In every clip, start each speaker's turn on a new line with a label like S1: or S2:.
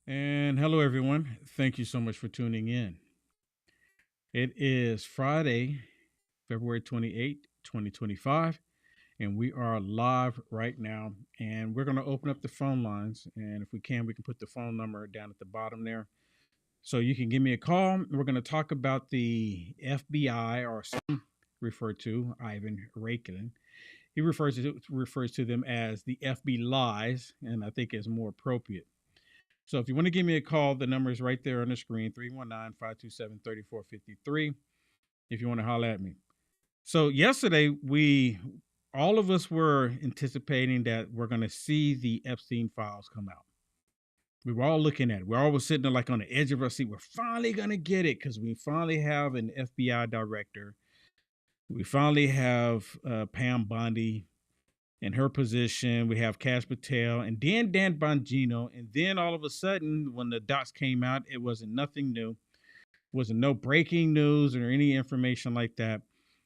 S1: And hello, everyone. Thank you so much for tuning in. It is Friday, February 28th, 2025, and we are live right now. And we're going to open up the phone lines. And if we can, we can put the phone number down at the bottom there. So you can give me a call. We're going to talk about the FBI, or some refer to Ivan Rakin. He refers to them as the FB lies, and I think is more appropriate. So if you want to give me a call, the number is right there on the screen, 319-527-3453. If you want to holler at me. So yesterday, all of us were anticipating that we're going to see the Epstein files come out. We were all looking at it. We're always sitting there like on the edge of our seat. We're finally going to get it because we finally have an FBI director. We finally have Pam Bondi in her position. We have Kash Patel and then Dan Bongino. And then all of a sudden, when the docs came out, it wasn't nothing new. It wasn't no breaking news or any information like that.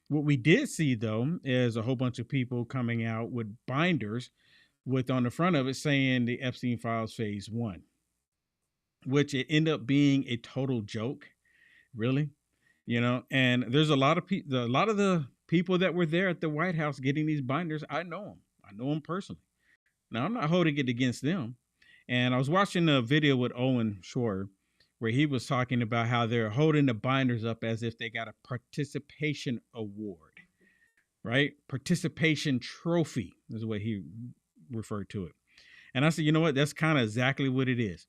S1: What we did see, though, is a whole bunch of people coming out with binders with on the front of it saying the Epstein Files Phase 1, which it ended up being a total joke, really. And there's a lot of people, a lot of the people that were there at the White House getting these binders. I know them personally. Now, I'm not holding it against them. And I was watching a video with Owen Shore where he was talking about how they're holding the binders up as if they got a participation award, right? Participation trophy is the way he referred to it. And I said, you know what? That's kind of exactly what it is.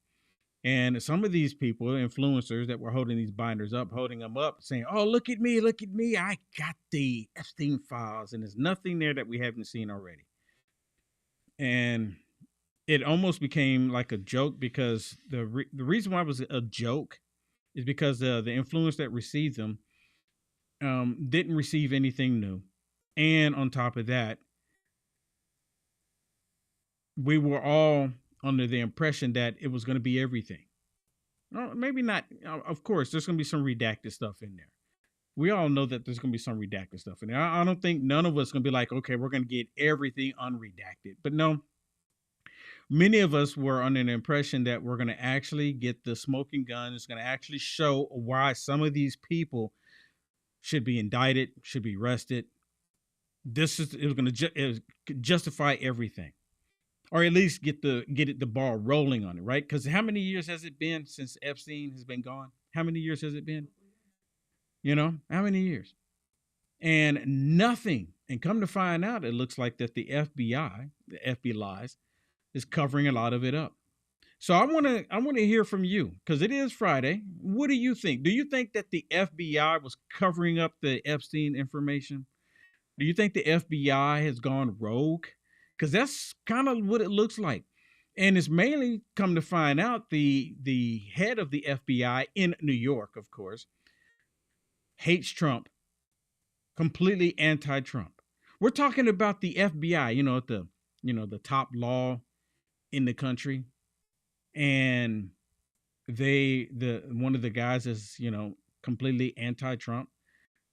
S1: And some of these people, influencers that were holding these binders up, holding them up, saying, oh, look at me, I got the Epstein files. And there's nothing there that we haven't seen already. And it almost became like a joke because the reason why it was a joke is because the influence that received them didn't receive anything new. And on top of that, we were all under the impression that it was going to be everything. Well, maybe not. Of course, there's going to be some redacted stuff in there. We all know that there's going to be some redacted stuff in there. I don't think none of us going to be like, okay, we're going to get everything unredacted. But no, many of us were under the impression that we're going to actually get the smoking gun. It's going to actually show why some of these people should be indicted, should be arrested. It was going to justify everything, or at least get the ball rolling on it, right? Because how many years has it been since Epstein has been gone? How many years has it been? How many years? And nothing. And come to find out, it looks like that the FBI lies, is covering a lot of it up. So I want to hear from you because it is Friday. What do you think? Do you think that the FBI was covering up the Epstein information? Do you think the FBI has gone rogue? Because that's kind of what it looks like. And it's mainly come to find out the head of the FBI in New York, of course, hates Trump, completely anti-Trump. We're talking about the FBI, the top law in the country, and one of the guys is completely anti-Trump.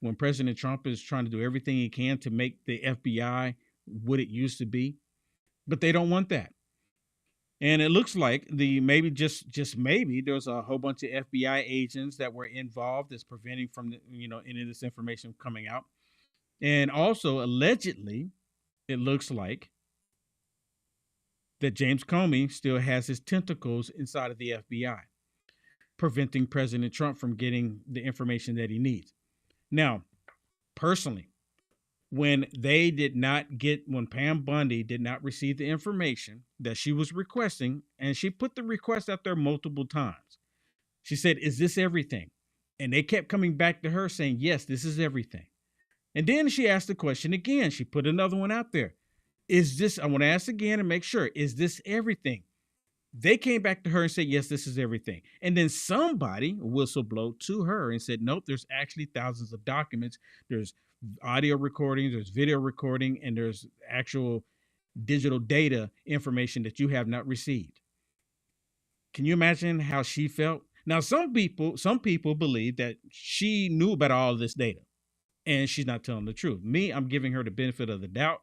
S1: When President Trump is trying to do everything he can to make the FBI what it used to be, but they don't want that. And it looks like maybe just maybe there's a whole bunch of FBI agents that were involved that's preventing from any of this information coming out. And also allegedly, it looks like that James Comey still has his tentacles inside of the FBI, preventing President Trump from getting the information that he needs. Now, personally, when Pam Bondi did not receive the information that she was requesting, and she put the request out there multiple times, she said, is this everything? And they kept coming back to her saying, yes, this is everything. And then she asked the question again. She put another one out there. I want to ask again and make sure, is this everything? They came back to her and said, yes, this is everything. And then somebody whistleblow to her and said, nope, there's actually thousands of documents. There's audio recordings, there's video recording, and there's actual digital data information that you have not received. Can you imagine how she felt? Now, some people believe that she knew about all of this data and she's not telling the truth. Me, I'm giving her the benefit of the doubt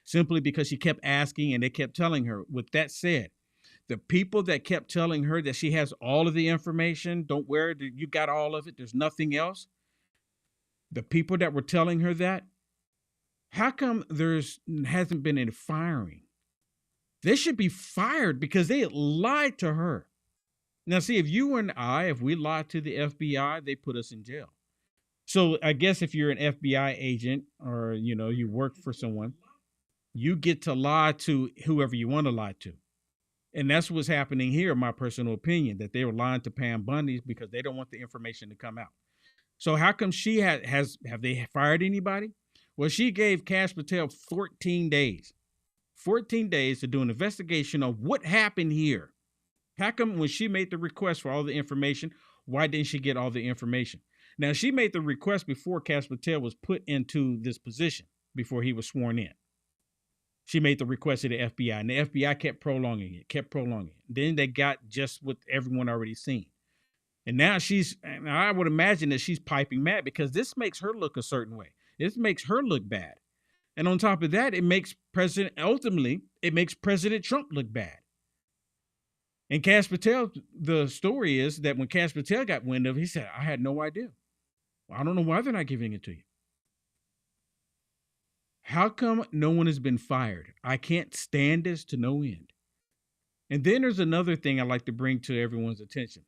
S1: simply because she kept asking and they kept telling her. With that said, The people that kept telling her that she has all of the information, don't worry, you got all of it, there's nothing else. The people that were telling her that, how come hasn't been any firing? They should be fired because they lied to her. Now, see, if you and I, if we lied to the FBI, they put us in jail. So I guess if you're an FBI agent or, you work for someone, you get to lie to whoever you want to lie to. And that's what's happening here, in my personal opinion, that they were lying to Pam Bundy because they don't want the information to come out. So how come she have they fired anybody? Well, she gave Kash Patel 14 days. 14 days to do an investigation of what happened here. How come when she made the request for all the information, why didn't she get all the information? Now, she made the request before Kash Patel was put into this position, before he was sworn in. She made the request to the FBI, and the FBI kept prolonging it. Then they got just what everyone already seen. And now I would imagine that she's piping mad because this makes her look a certain way. This makes her look bad. And on top of that, it makes President Trump look bad. And Kash Patel, the story is that when Kash Patel got wind of it, he said, I had no idea. Well, I don't know why they're not giving it to you. How come no one has been fired? I can't stand this to no end. And then there's another thing I like to bring to everyone's attention.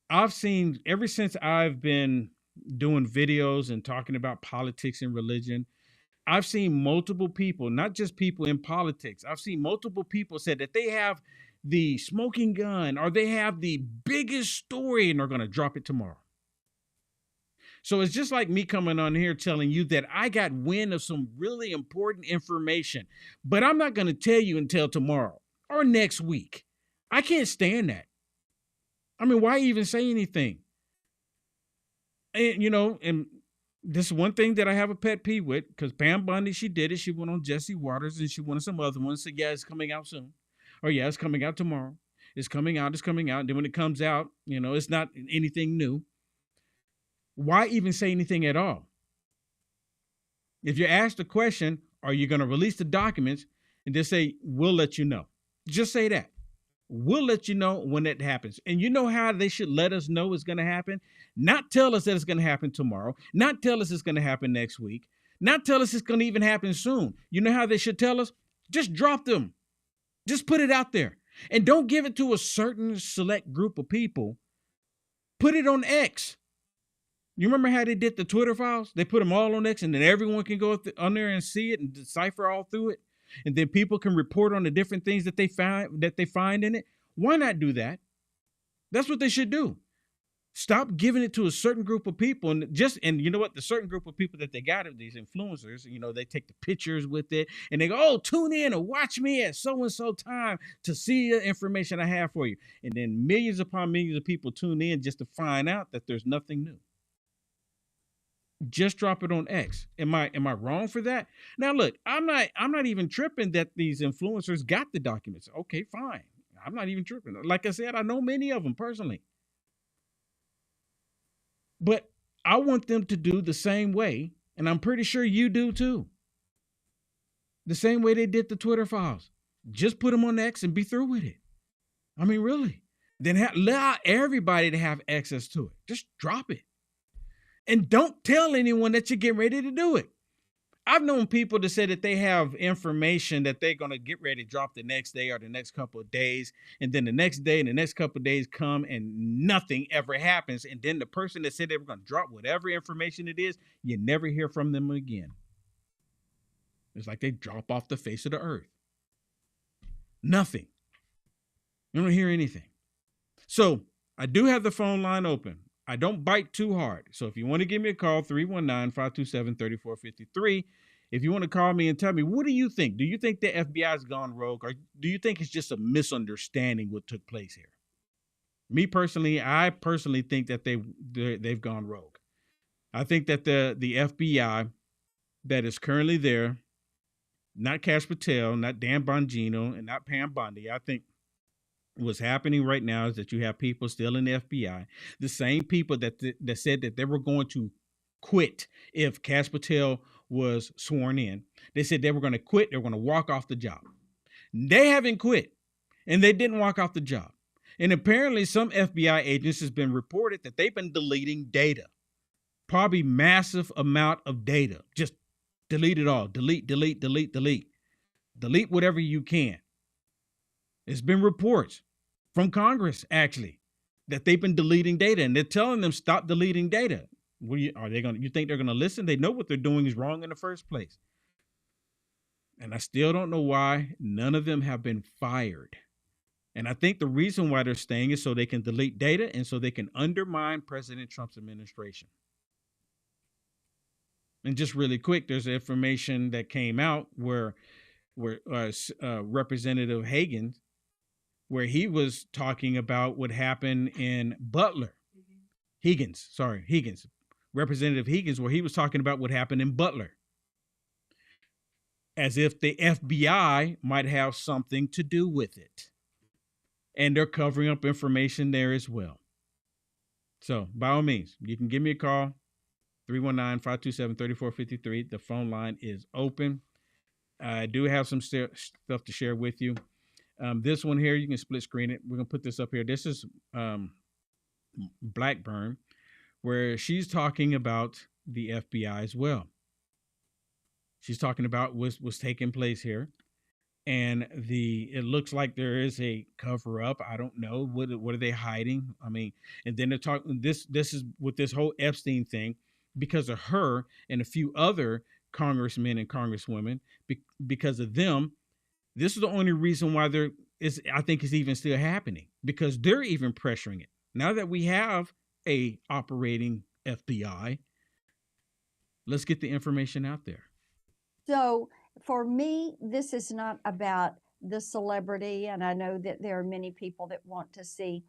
S1: I've seen, ever since I've been doing videos and talking about politics and religion, I've seen multiple people, not just people in politics. I've seen multiple people say that they have the smoking gun or they have the biggest story and they're going to drop it tomorrow. So it's just like me coming on here telling you that I got wind of some really important information, but I'm not going to tell you until tomorrow or next week. I can't stand that. I mean, why even say anything? And, and this is one thing that I have a pet peeve with, because Pam Bundy, she did it. She went on Jesse Waters and she went on some other ones. Said, yeah, it's coming out soon. Or yeah, it's coming out tomorrow. It's coming out. And then when it comes out, it's not anything new. Why even say anything at all? If you're asked the question, are you going to release the documents? And just say, we'll let you know. Just say that. We'll let you know when that happens. And you know how they should let us know it's going to happen? Not tell us that it's going to happen tomorrow. Not tell us it's going to happen next week. Not tell us it's going to even happen soon. You know how they should tell us? Just drop them. Just put it out there. And don't give it to a certain select group of people. Put it on X. You remember how they did the Twitter files? They put them all on X and then everyone can go on there and see it and decipher all through it. And then people can report on the different things that they find in it. Why not do that? That's what they should do. Stop giving it to a certain group of people. And you know what? The certain group of people that they got, these influencers, they take the pictures with it and they go, oh, tune in or watch me at so-and-so time to see the information I have for you. And then millions upon millions of people tune in just to find out that there's nothing new. Just drop it on X. Am I wrong for that? Now look, I'm not even tripping that these influencers got the documents. Okay, fine. I'm not even tripping. Like I said, I know many of them personally. But I want them to do the same way, and I'm pretty sure you do too. The same way they did the Twitter files. Just put them on X and be through with it. I mean, really. Then allow everybody to have access to it. Just drop it. And don't tell anyone that you're getting ready to do it. I've known people to say that they have information that they're going to get ready to drop the next day or the next couple of days. And then the next day and the next couple of days come and nothing ever happens. And then the person that said they were going to drop whatever information it is, you never hear from them again. It's like they drop off the face of the earth. Nothing. You don't hear anything. So I do have the phone line open. I don't bite too hard. So if you want to give me a call, 319-527-3453. If you want to call me and tell me, what do you think? Do you think the FBI has gone rogue? Or do you think it's just a misunderstanding what took place here? I personally think that they've gone rogue. I think that the FBI that is currently there, not Kash Patel, not Dan Bongino, and not Pam Bondi, I think what's happening right now is that you have people still in the FBI, the same people that said that they were going to quit if Kash Patel was sworn in. They said they were going to quit. They were going to walk off the job. They haven't quit. and they didn't walk off the job. And apparently some FBI agents has been reported that they've been deleting data, probably massive amount of data. Just delete it all. Delete, delete, delete, delete. Delete whatever you can. It's been reports from Congress, actually, that they've been deleting data, and they're telling them stop deleting data. Are they going? You think they're going to listen? They know what they're doing is wrong in the first place. And I still don't know why none of them have been fired. And I think the reason why they're staying is so they can delete data and so they can undermine President Trump's administration. And just really quick, there's information that came out where Representative Hagen, where he was talking about what happened in Butler. Higgins, Representative Higgins, where he was talking about what happened in Butler, as if the FBI might have something to do with it. And they're covering up information there as well. So by all means, you can give me a call, 319-527-3453. The phone line is open. I do have some stuff to share with you. This one here, you can split screen it. We're going to put this up here. This is Blackburn, where she's talking about the FBI as well. She's talking about what's taking place here. And it looks like there is a cover up. I don't know. What are they hiding? I mean, and then they're talking, this is with this whole Epstein thing, because of her and a few other congressmen and congresswomen, because of them, this is the only reason why I think it's even still happening, because they're even pressuring it. Now that we have a operating FBI, let's get the information out there.
S2: So for me, this is not about the celebrity, and I know that there are many people that want to see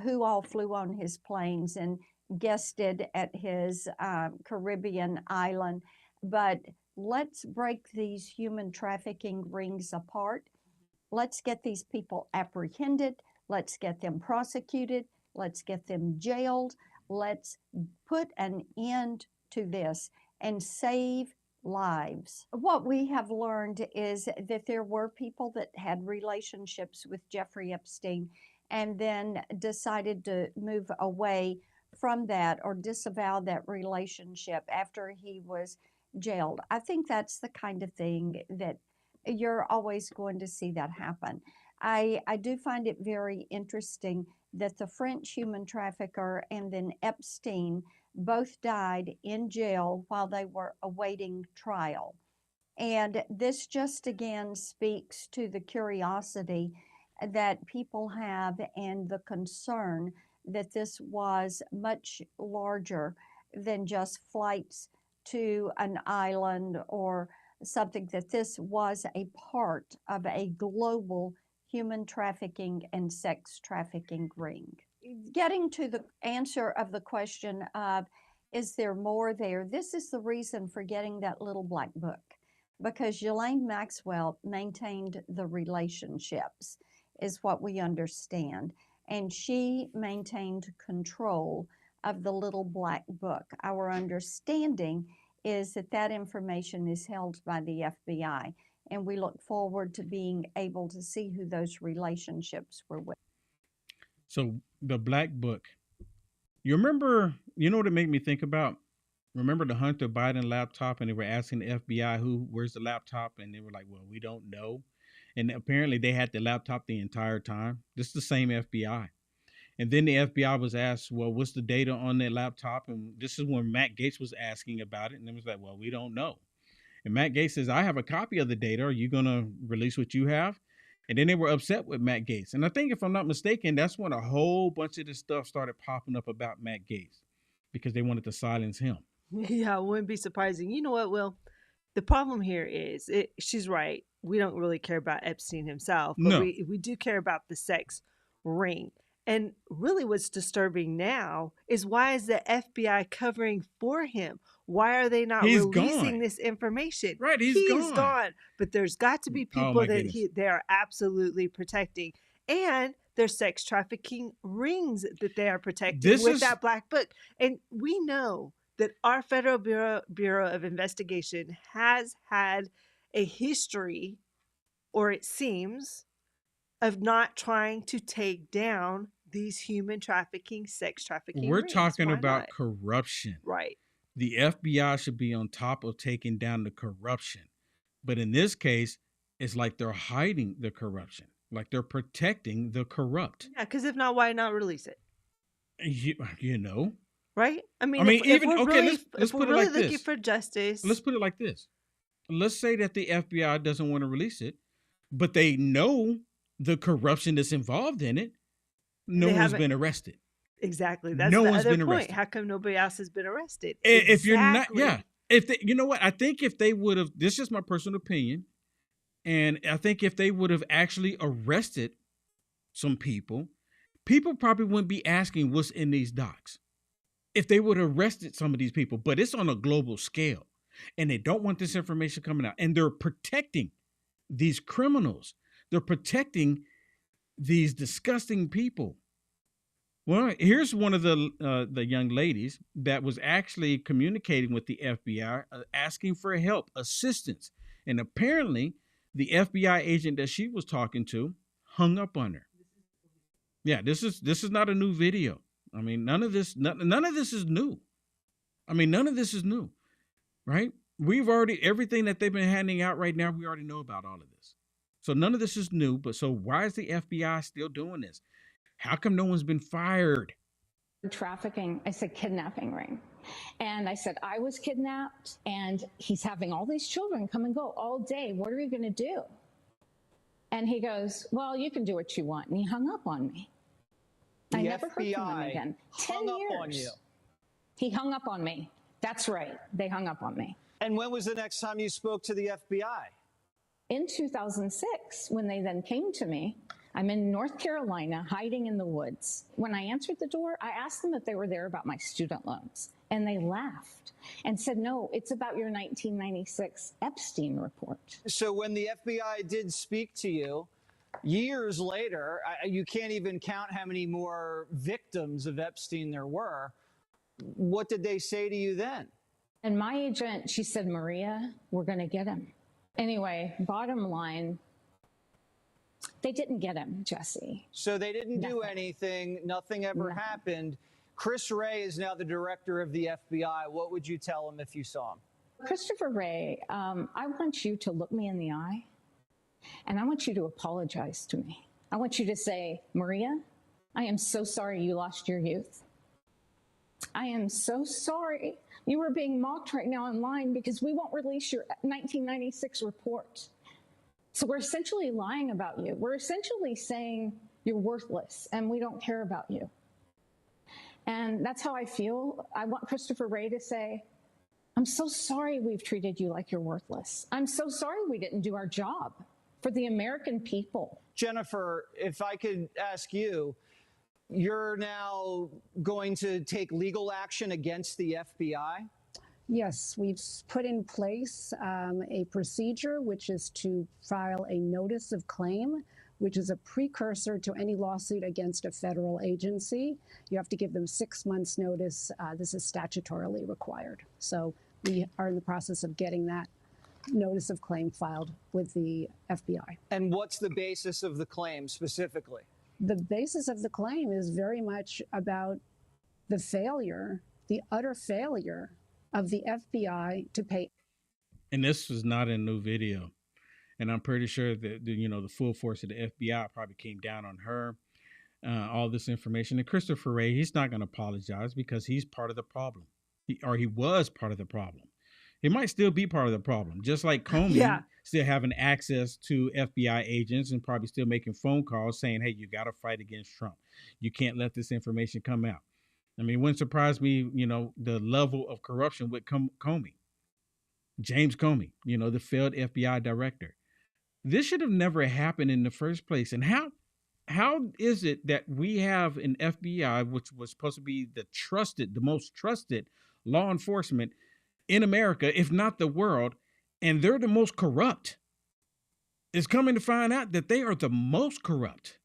S2: who all flew on his planes and guested at his Caribbean island, but let's break these human trafficking rings apart. Let's get these people apprehended. Let's get them prosecuted. Let's get them jailed. Let's put an end to this and save lives. What we have learned is that there were people that had relationships with Jeffrey Epstein and then decided to move away from that or disavow that relationship after he was jailed. I think that's the kind of thing that you're always going to see that happen. I do find it very interesting that the French human trafficker and then Epstein both died in jail while they were awaiting trial. And this just again speaks to the curiosity that people have and the concern that this was much larger than just flights to an island or something, that this was a part of a global human trafficking and sex trafficking ring. Getting to the answer of the question of, is there more there? This is the reason for getting that little black book, because Ghislaine Maxwell maintained the relationships, is what we understand. And she maintained control of the little black book. Our understanding is that that information is held by the FBI. And we look forward to being able to see who those relationships were with.
S1: So the black book, you remember, you know what it made me think about? Remember the Hunter Biden laptop, and they were asking the FBI where's the laptop? And they were like, well, we don't know. And apparently they had the laptop the entire time. This is the same FBI. And then the FBI was asked, well, what's the data on that laptop? And this is when Matt Gaetz was asking about it. And it was like, well, we don't know. And Matt Gaetz says, I have a copy of the data. Are you going to release what you have? And then they were upset with Matt Gaetz. And I think, if I'm not mistaken, that's when a whole bunch of this stuff started popping up about Matt Gaetz, because they wanted to silence him.
S3: Yeah, it wouldn't be surprising. You know what, Will? The problem here is, she's right. We don't really care about Epstein himself, but
S1: No.
S3: we do care about the sex ring. And really what's disturbing now is, why is the FBI covering for him? Why are they not releasing this information?
S1: Right, he's
S3: gone. But there's got to be people that they are absolutely protecting. And there's sex trafficking rings that they are protecting with that black book. And we know that our Federal Bureau of Investigation has had a history, or it seems, of not trying to take down these human trafficking, sex trafficking
S1: We're
S3: rings.
S1: talking
S3: Why
S1: about
S3: not?
S1: corruption.
S3: Right.
S1: The FBI should be on top of taking down the corruption. But in this case, it's like they're hiding the corruption, like they're protecting the corrupt.
S3: Yeah, because if not, why not release it?
S1: You know,
S3: right? I mean,
S1: if we're
S3: really looking for justice,
S1: let's put it like this. Let's say that the FBI doesn't want to release it, but they know the corruption that's involved in it. No one's been arrested.
S3: Exactly. That's no one's been arrested. How come nobody else has been arrested?
S1: If you're not, yeah. If they, you know what, I think if they would have, this is my personal opinion, and I think if they would have actually arrested some people probably wouldn't be asking what's in these docs. If they would have arrested some of these people, but it's on a global scale, and they don't want this information coming out, and they're protecting these criminals. They're protecting these disgusting people. Well, here's one of the young ladies that was actually communicating with the FBI, asking for help, assistance. And apparently the FBI agent that she was talking to hung up on her. Yeah, this is not a new video. I mean, none of this is new. I mean, none of this is new, right? We've already, everything that they've been handing out right now, we already know about all of this. So none of this is new, but so why is the FBI still doing this? How come no one's been fired?
S4: Trafficking, I said kidnapping ring. And I said, I was kidnapped and he's having all these children come and go all day. What are you going to do? And he goes, well, you can do what you want. And he hung up on me. I never heard from him again. 10 years. On you. He hung up on me. That's right. They hung up on me.
S5: And when was the next time you spoke to the FBI?
S4: In 2006, when they then came to me. I'm in North Carolina, hiding in the woods. When I answered the door, I asked them if they were there about my student loans. And they laughed and said, no, it's about your 1996 Epstein report.
S5: So when the FBI did speak to you, years later, you can't even count how many more victims of Epstein there were. What did they say to you then?
S4: And my agent, she said, Maria, we're going to get him. Anyway, bottom line, they didn't get him, Jesse.
S5: So they didn't do anything. Nothing ever happened. Chris Wray is now the director of the FBI. What would you tell him if you saw him?
S4: Christopher Wray, I want you to look me in the eye, and I want you to apologize to me. I want you to say, Maria, I am so sorry you lost your youth. I am so sorry you are being mocked right now online because we won't release your 1996 report. So we're essentially lying about you. We're essentially saying you're worthless and we don't care about you. And that's how I feel. I want Christopher Wray to say, I'm so sorry we've treated you like you're worthless. I'm so sorry we didn't do our job for the American people.
S5: Jennifer, if I could ask you, you're now going to take legal action against the FBI?
S6: Yes, we've put in place a procedure, which is to file a notice of claim, which is a precursor to any lawsuit against a federal agency. You have to give them 6 months notice. This is statutorily required. So we are in the process of getting that notice of claim filed with the FBI.
S5: And what's the basis of the claim specifically?
S6: The basis of the claim is very much about the failure, the utter failure of the FBI to pay.
S1: And this was not a new video. And I'm pretty sure that, the full force of the FBI probably came down on her, all this information. And Christopher Wray, he's not going to apologize because he's part of the problem. He was part of the problem. He might still be part of the problem, just like Comey still having access to FBI agents and probably still making phone calls saying, hey, you got to fight against Trump. You can't let this information come out. I mean, it wouldn't surprise me, the level of corruption with Comey, James Comey, the failed FBI director. This should have never happened in the first place. And how is it that we have an FBI, which was supposed to be the most trusted law enforcement in America, if not the world, and they're the most corrupt? It's coming to find out that they are the most corrupt.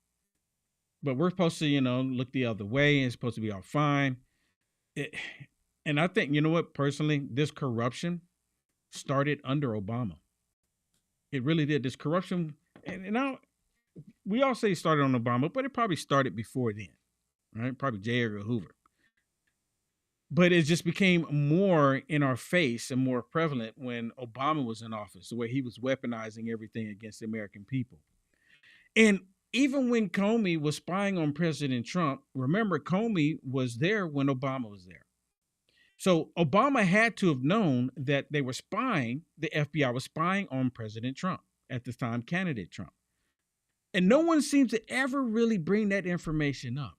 S1: But we're supposed to, look the other way. It's supposed to be all fine. And I think, personally, this corruption started under Obama. It really did. This corruption, and we all say it started on Obama, but it probably started before then, right? Probably J. Edgar Hoover. But it just became more in our face and more prevalent when Obama was in office, the way he was weaponizing everything against the American people. And even when Comey was spying on President Trump, remember, Comey was there when Obama was there. So Obama had to have known that they were spying, the FBI was spying on President Trump, at the time, candidate Trump. And no one seems to ever really bring that information up.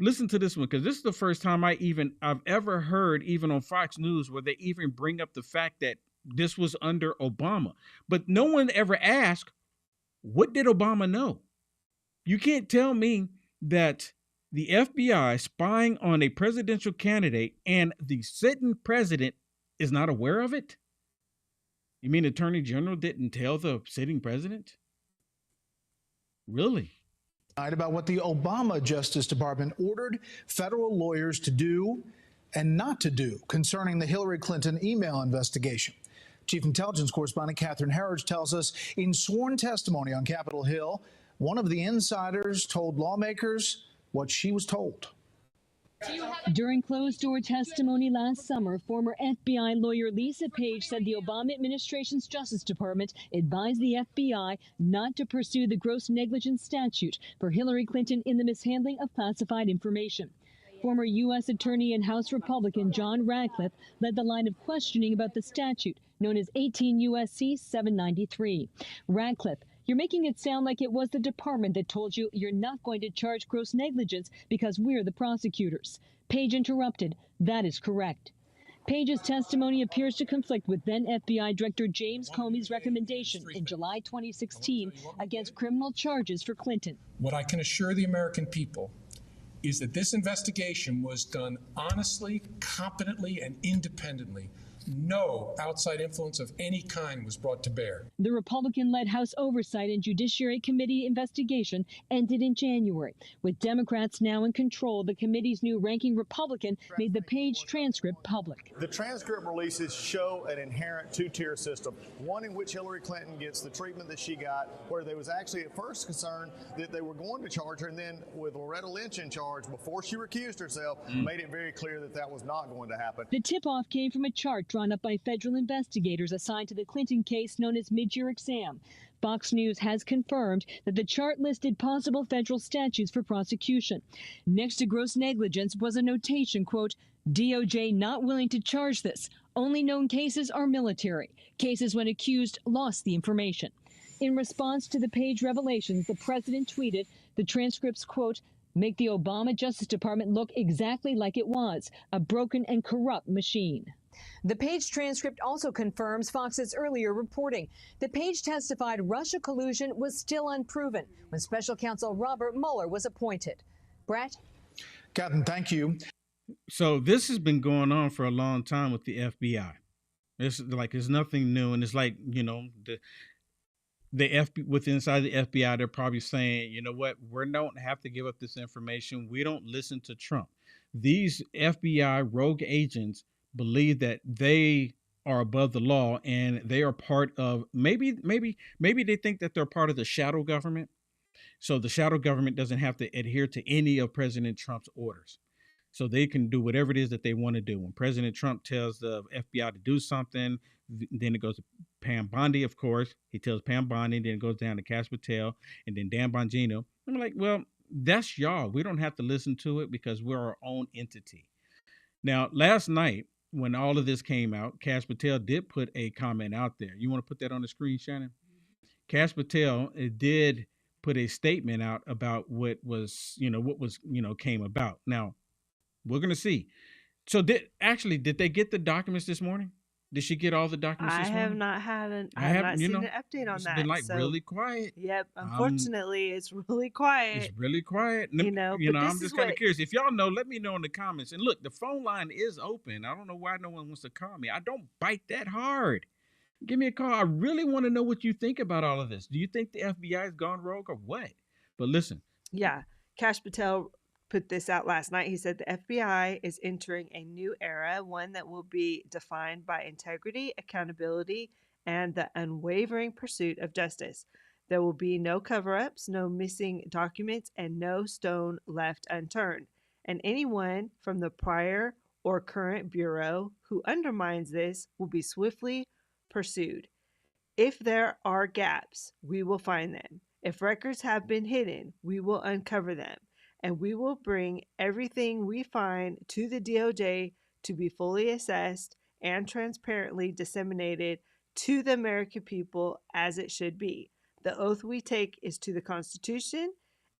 S1: Listen to this one, because this is the first time I've ever heard, even on Fox News, where they even bring up the fact that this was under Obama. But no one ever asked, what did Obama know? You can't tell me that the FBI spying on a presidential candidate and the sitting president is not aware of it? You mean the Attorney General didn't tell the sitting president? Really?
S7: About what the Obama Justice Department ordered federal lawyers to do and not to do concerning the Hillary Clinton email investigation. Chief Intelligence Correspondent Catherine Herridge tells us in sworn testimony on Capitol Hill, one of the insiders told lawmakers what she was told.
S8: During closed-door testimony last summer, former FBI lawyer Lisa Page said the Obama administration's Justice Department advised the FBI not to pursue the gross negligence statute for Hillary Clinton in the mishandling of classified information. Former U.S. Attorney and House Republican John Radcliffe led the line of questioning about the statute, known as 18 U.S.C. 793. Radcliffe, you're making it sound like it was the department that told you you're not going to charge gross negligence because we're the prosecutors. Page interrupted. That is correct. Page's testimony appears to conflict with then FBI Director James Comey's recommendation in July 2016 against criminal charges for Clinton.
S9: What I can assure the American people is that this investigation was done honestly, competently, and independently. No outside influence of any kind was brought to bear.
S8: The Republican-led House Oversight and Judiciary Committee investigation ended in January. With Democrats now in control, the committee's new ranking Republican made the Page transcript public.
S10: The transcript releases show an inherent two-tier system, one in which Hillary Clinton gets the treatment that she got, where there was actually at first concern that they were going to charge her, and then with Loretta Lynch in charge, before she recused herself, made it very clear that that was not going to happen.
S8: The tip-off came from a chart drawn up by federal investigators assigned to the Clinton case known as mid-year exam. Fox News has confirmed that the chart listed possible federal statutes for prosecution. Next to gross negligence was a notation, quote, DOJ not willing to charge this. Only known cases are military. Cases when accused lost the information. In response to the Page revelations, the president tweeted the transcripts, quote, make the Obama Justice Department look exactly like it was, a broken and corrupt machine.
S11: The Page transcript also confirms Fox's earlier reporting. The Page testified Russia collusion was still unproven when Special Counsel Robert Mueller was appointed. Brett?
S7: Captain, thank you.
S1: So this has been going on for a long time with the FBI. It's nothing new. And it's like, you know, inside the FBI, they're probably saying, you know what, we don't have to give up this information. We don't listen to Trump. These FBI rogue agents believe that they are above the law and they are part of maybe they think that they're part of the shadow government. So the shadow government doesn't have to adhere to any of President Trump's orders. So they can do whatever it is that they want to do. When President Trump tells the FBI to do something, then it goes to Pam Bondi, of course. He tells Pam Bondi, then it goes down to Kash Patel and then Dan Bongino. I'm like, well, that's y'all. We don't have to listen to it because we're our own entity. Now, last night, when all of this came out, Kash Patel did put a comment out there. You want to put that on the screen, Shannon? Kash Patel did put a statement out about what came about. Now, we're going to see. So did they get the documents this morning? Did she get all the documents this morning?
S3: I have not seen an update on that.
S1: It's been really quiet.
S3: Yep. Unfortunately, it's really quiet.
S1: It's really quiet. I'm just kind of curious. If y'all know, let me know in the comments. And look, the phone line is open. I don't know why no one wants to call me. I don't bite that hard. Give me a call. I really want to know what you think about all of this. Do you think the FBI has gone rogue or what? But listen.
S3: Yeah. Kash Patel put this out last night. He said the FBI is entering a new era, one that will be defined by integrity, accountability, and the unwavering pursuit of justice. There will be no cover-ups, no missing documents, and no stone left unturned. And anyone from the prior or current Bureau who undermines this will be swiftly pursued. If there are gaps, we will find them. If records have been hidden, we will uncover them. And we will bring everything we find to the DOJ to be fully assessed and transparently disseminated to the American people as it should be. The oath we take is to the Constitution,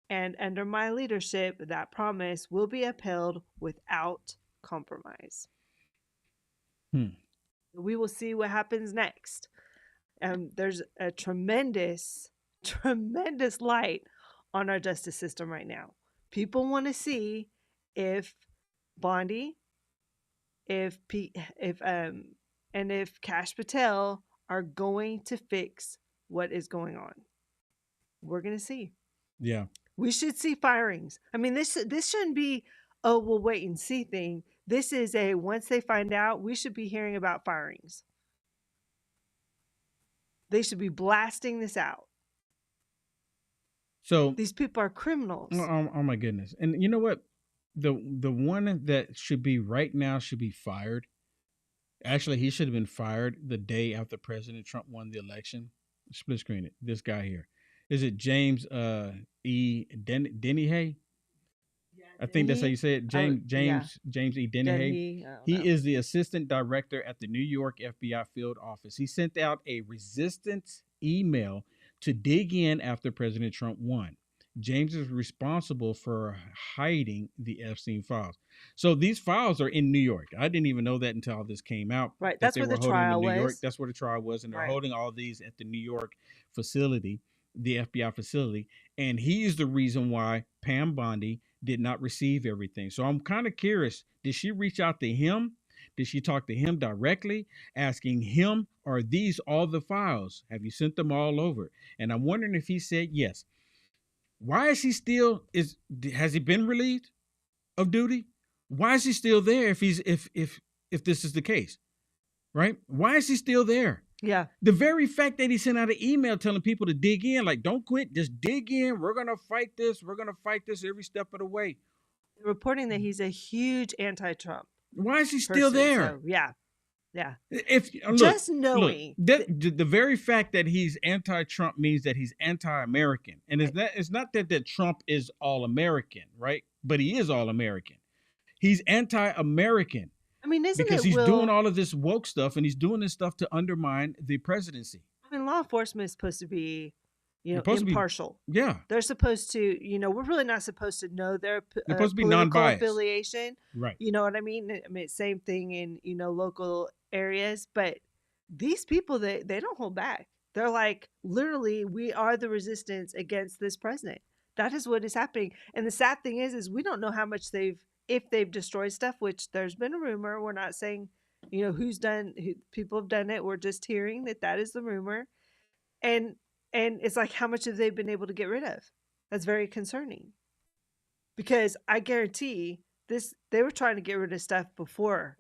S3: and under my leadership, that promise will be upheld without compromise. We will see what happens next. There's a tremendous light on our justice system right now. People want to see if Bondi, if Kash Patel are going to fix what is going on. We're going to see.
S1: Yeah.
S3: We should see firings. I mean, this shouldn't be, oh, we'll wait and see thing. This is a, once they find out, we should be hearing about firings. They should be blasting this out.
S1: So
S3: these people are criminals.
S1: Oh my goodness. And you know what? The one that should be right now should be fired. Actually, he should have been fired the day after President Trump won the election. Split screen it. This guy here. Is it James E. Dennehy? I think that's how you say it. James E. Dennehy. He is the assistant director at the New York FBI field office. He sent out a resistance email to dig in after President Trump won. James is responsible for hiding the Epstein files. So these files are in New York. I didn't even know that until all this came out.
S3: Right. That's where the trial was.
S1: That's where the trial was. And they're holding all these at the New York facility, the FBI facility. And he is the reason why Pam Bondi did not receive everything. So I'm kind of curious. Did she reach out to him? Did she talk to him directly, asking him, are these all the files? Have you sent them all over? And I'm wondering if he said yes. Why is he still, has he been relieved of duty? Why is he still there if this is the case? Right? Why is he still there?
S3: Yeah.
S1: The very fact that he sent out an email telling people to dig in, like, don't quit, just dig in. We're going to fight this. We're going to fight this every step of the way.
S3: Reporting that he's a huge anti-Trump.
S1: Why is he still there?
S3: So, yeah. Yeah.
S1: If
S3: just knowing
S1: the very fact that he's anti-Trump means that he's anti-American. And it's not that Trump is all American, right? But he is all American. He's anti-American.
S3: I mean,
S1: because he's doing all of this woke stuff, and he's doing this stuff to undermine the presidency.
S3: I mean, law enforcement is supposed to be, impartial.
S1: Yeah.
S3: They're supposed to, we're really not supposed to know their
S1: supposed to be
S3: political
S1: non-biased
S3: affiliation.
S1: Right.
S3: You know what I mean? I mean, same thing in, local areas, but these people, they don't hold back. They're like, literally, we are the resistance against this president. That is what is happening. And the sad thing is we don't know how much if they've destroyed stuff, which there's been a rumor. We're not saying, people have done it. We're just hearing that is the rumor. And it's like, how much have they been able to get rid of? That's very concerning. Because I guarantee they were trying to get rid of stuff before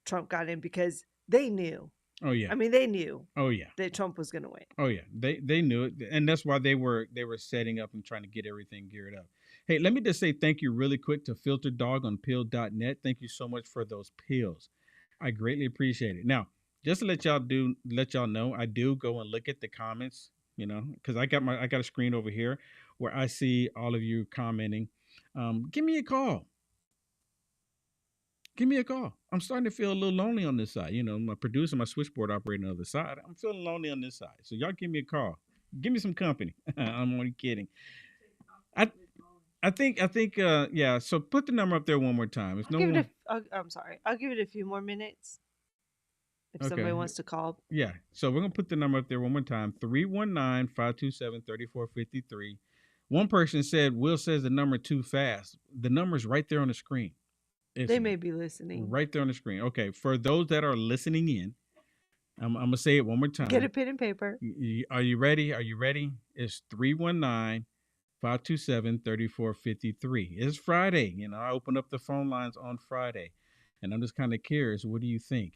S3: Trump got in because they knew.
S1: Oh yeah.
S3: I mean, they knew.
S1: Oh yeah.
S3: That Trump was going to win.
S1: Oh yeah. They knew it, and that's why they were setting up and trying to get everything geared up. Hey, let me just say thank you really quick to Filter Dog on Pill.net. Thank you so much for those pills. I greatly appreciate it. Now, just to let y'all know, I do go and look at the comments, because I got a screen over here where I see all of you commenting. Give me a call. Give me a call. I'm starting to feel a little lonely on this side. My producer, my switchboard operator on the other side. I'm feeling lonely on this side. So y'all give me a call. Give me some company. I'm only kidding. I think, yeah. So put the number up there one more time. If
S3: I'm sorry. I'll give it a few more minutes. If somebody wants to call.
S1: Yeah. So we're going to put the number up there one more time. 319-527-3453. One person said, Will says the number too fast. The number's right there on the screen.
S3: They may be listening.
S1: Right there on the screen. Okay. For those that are listening in, I'm going to say it one more time.
S3: Get a pen and paper.
S1: Are you ready? It's 319-527-3453. It's Friday. I open up the phone lines on Friday. And I'm just kind of curious, what do you think?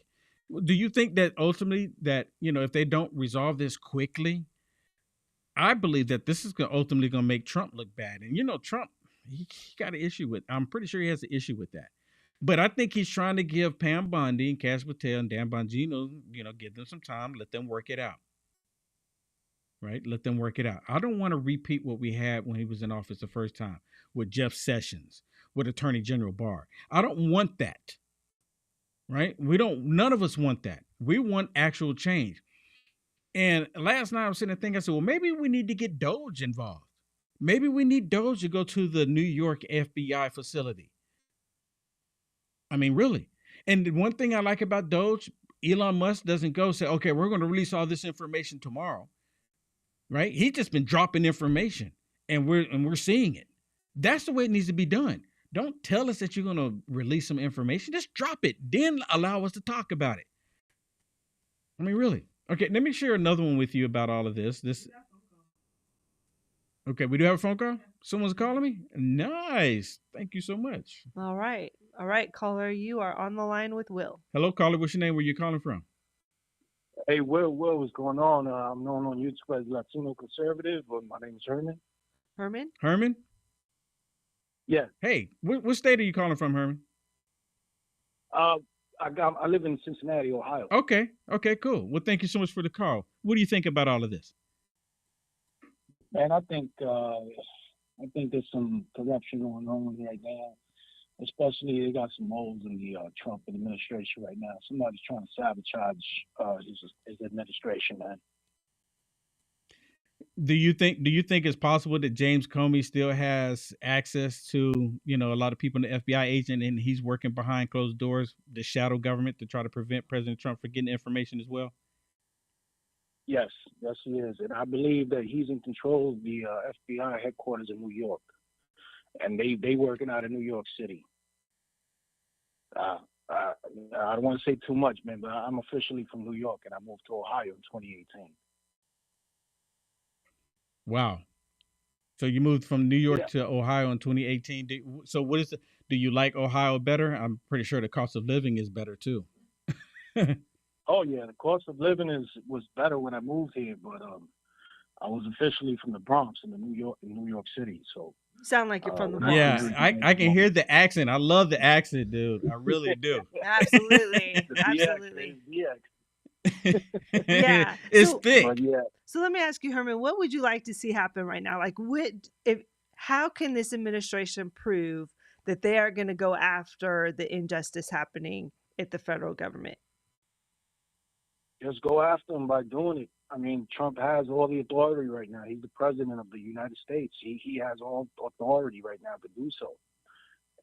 S1: Do you think that ultimately that, if they don't resolve this quickly, I believe that this is ultimately going to make Trump look bad. And, Trump, he got an issue with, I'm pretty sure he has an issue with that. But I think he's trying to give Pam Bondi and Kash Patel and Dan Bongino, give them some time, let them work it out. Right? Let them work it out. I don't want to repeat what we had when he was in office the first time with Jeff Sessions, with Attorney General Barr. I don't want that. Right? None of us want that. We want actual change. And last night I was sitting there thinking, I said, well, maybe we need to get Doge involved. Maybe we need Doge to go to the New York FBI facility. I mean, really. And the one thing I like about Doge, Elon Musk doesn't go say, okay, we're going to release all this information tomorrow. Right? He's just been dropping information and we're seeing it. That's the way it needs to be done. Don't tell us that you're going to release some information. Just drop it. Then allow us to talk about it. I mean, really. Okay, let me share another one with you about all of this. Okay, we do have a phone call? Someone's calling me? Nice. Thank you so much.
S3: All right. All right, caller, you are on the line with Will.
S1: Hello, caller. What's your name? Where you calling from?
S12: Hey, Will, what's going on? I'm known on YouTube as Latino Conservative, but my name is Herman.
S3: Herman?
S1: Herman?
S12: Yeah.
S1: Hey, what state are you calling from, Herman?
S12: I live in Cincinnati, Ohio.
S1: Okay, cool. Well, thank you so much for the call. What do you think about all of this?
S12: Man, I think there's some corruption going on right now. Especially, they got some moles in the Trump administration right now. Somebody's trying to sabotage his administration, man.
S1: Do you think it's possible that James Comey still has access to, a lot of people in the FBI agent, and he's working behind closed doors, the shadow government, to try to prevent President Trump from getting information as well?
S12: Yes, he is. And I believe that he's in control of the FBI headquarters in New York. And they working out of New York City. I don't want to say too much, man, but I'm officially from New York, and I moved to Ohio in 2018.
S1: Wow. So you moved from New York to Ohio in 2018. Do you like Ohio better? I'm pretty sure the cost of living is better too.
S12: Oh yeah, the cost of living was better when I moved here, but I was officially from the Bronx in New York City. So
S3: sound like you're from the Bronx.
S1: Yeah, I can hear the accent. I love the accent, dude. I really do.
S3: Absolutely. Yeah,
S1: it's thick.
S12: Yeah.
S3: So let me ask you, Herman, what would you like to see happen right now? Like, how can this administration prove that they are going to go after the injustice happening at the federal government?
S12: Just go after them by doing it. I mean, Trump has all the authority right now. He's the president of the United States. He has all authority right now to do so.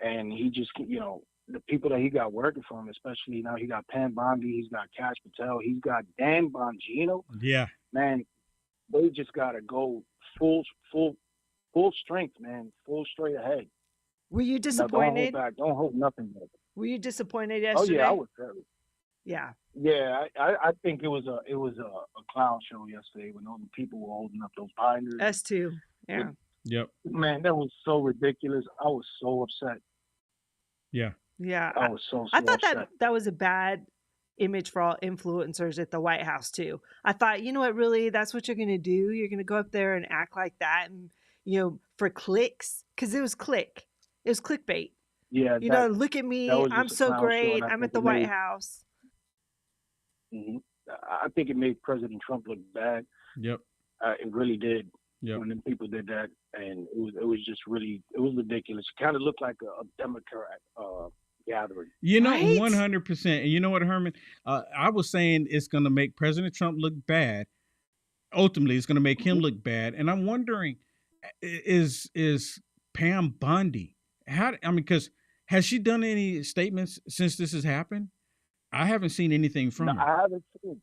S12: And he just, the people that he got working for him, especially now he got Pam Bondi, he's got Kash Patel, he's got Dan Bongino.
S1: Yeah.
S12: Man, they just got to go full strength, man, full straight ahead.
S3: Were you disappointed?
S12: Don't hold back. Don't hold nothing back.
S3: Were you disappointed yesterday?
S12: Oh yeah, I was very.
S3: Yeah.
S12: Yeah, I think it was a clown show yesterday when all the people were holding up those binders.
S3: Us too. Yeah.
S1: Yep.
S12: Man, that was so ridiculous. I was so upset.
S1: Yeah.
S3: Yeah.
S12: I was so
S3: I thought
S12: upset.
S3: that was a bad image for all influencers at the White House too. I thought, you know what, really, that's what you're going to do. You're going to go up there and act like that, and for clicks, because it was clickbait.
S12: Yeah.
S3: Look at me. I'm so great. I'm at the White House.
S12: Mm-hmm. I think it made President Trump look bad.
S1: Yep.
S12: It really did.
S1: Yep.
S12: When the people did that, and it was just really, it was ridiculous. It kind of looked like a Democrat gathering.
S1: 100%. And you know what, Herman? I was saying it's going to make President Trump look bad. Ultimately, it's going to make him look bad. And I'm wondering, is Pam Bondi, because has she done any statements since this has happened? I haven't seen anything from her.
S12: I haven't seen.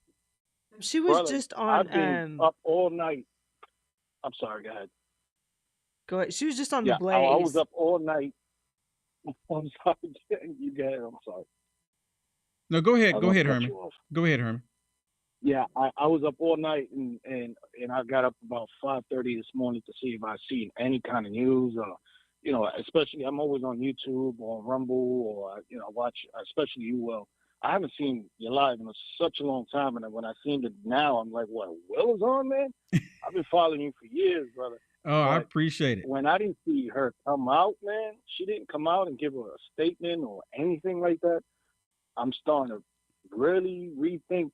S3: She was just on.
S12: I've been up all night. I'm sorry. Go ahead.
S3: Go ahead. She was just on the Blaze.
S12: I was up all night. I'm sorry. You go ahead. I'm sorry.
S1: No, go ahead. Go ahead, Herman. Go ahead, Herman.
S12: Yeah, I was up all night and I got up about 5:30 this morning to see if I seen any kind of news. Especially I'm always on YouTube or Rumble or watch, especially you. Well, I haven't seen you live in such a long time, and when I seen it now, I'm like, what? Will is on, man? I've been following you for years, brother.
S1: Oh, I appreciate it.
S12: When I didn't see her come out, man, she didn't come out and give a statement or anything like that. I'm starting to really rethink